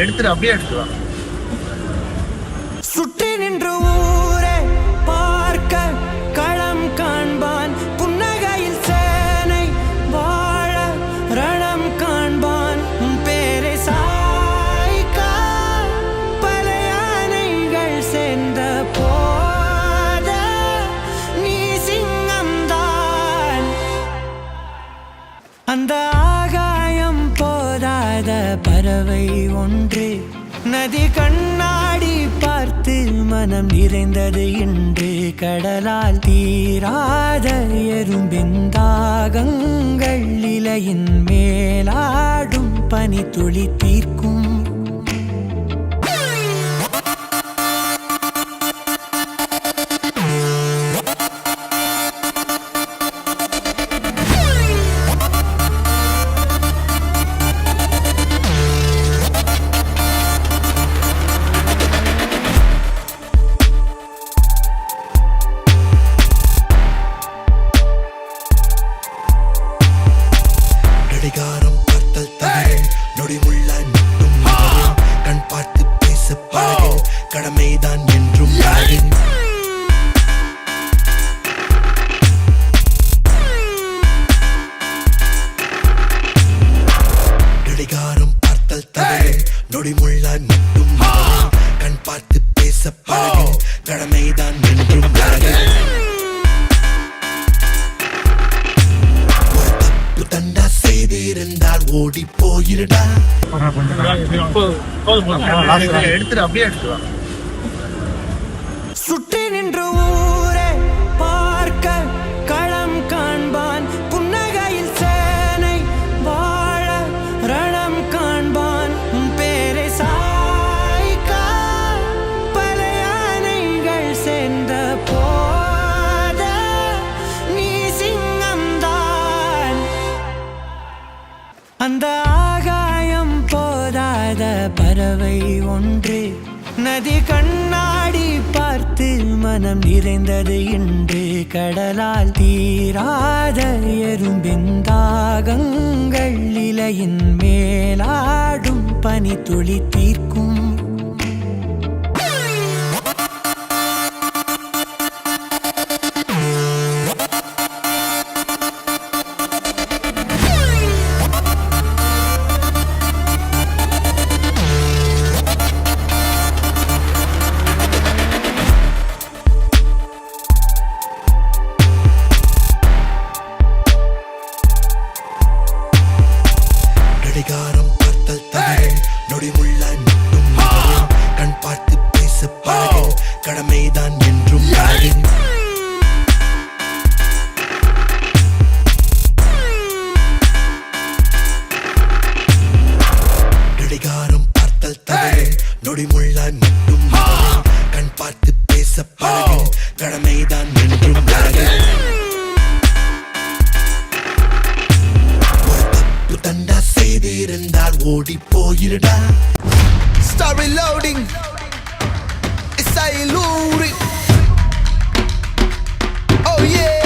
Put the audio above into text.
எடுத்துட்டு அப்படியே எடுத்துக்கலாம். சுற்றி நின்று ஊரே பார்க்க களம் காண்பான், புன்னகையில் சேனை வாழ ரணம் காண்பான், பேரை சாய்க்க பல யானைகள் சேர்ந்த போத நீ சிங்கம்தான். அந்த ஆகாயம் போதாத பறவை ஒன்று, நதி கண்ணாடி பார்த்து மனம் நிறைந்தது இன்று, கடலால் தீராத எறும்பின் தாகங்கள் இலையின் மேலாடும் பனி துளி தீர்க்கும். கடிகாரம் பார்த்தல் தவறு, நொடி முள்ளாய் மட்டும் கண் பார்த்து பேச பழகு, கடமைதான் என்றும் அழகு. கடிகாரம் பார்த்தல் தவறு, நொடி முள்ளாய் மட்டும் கண் பார்த்து பேச பழகு, கடமைதான் என்றும் அழகு. தண்டா செய்திருந்தால் ஓடி போயிருடா. எடுத்துட்டு அப்படியே எடுத்துக்கலாம். சுற்றி நின்று ஊரே பார்க்க களம் காண்பான், புன்னகையில் சேனை வாழ ரணம் காண்பான், பேரை சாய்க்க பல யானைகள் சேர்ந்த போத நீ சிங்கம்தான். அந்த ஆகாயம் போதாத பறவை ஒன்று, நதி கண்ணாடி பார்த்து மனம் நிறைந்தது இன்று, கடலால் தீராத எறும்பின் தாகங்கள் இலையின் மேலாடும் பனி துளி தீர்க்கும். கடிகாரம் பார்த்தல் தவறு, நொடி முள்ளாய் மட்டும் கண் பார்த்து பேச பழகு, கடமைதான் என்றும் அழகு. கடிகாரம் பார்த்தல் தவறு, நொடி முள்ளாய் மட்டும் கண் பார்த்து பேச பழகு, கடமைதான் என்றும் அழகு. தண்டா செய்திருந்தால் ஓடி போயிருடா. Start reloading. It's how you lose it. Oh yeah.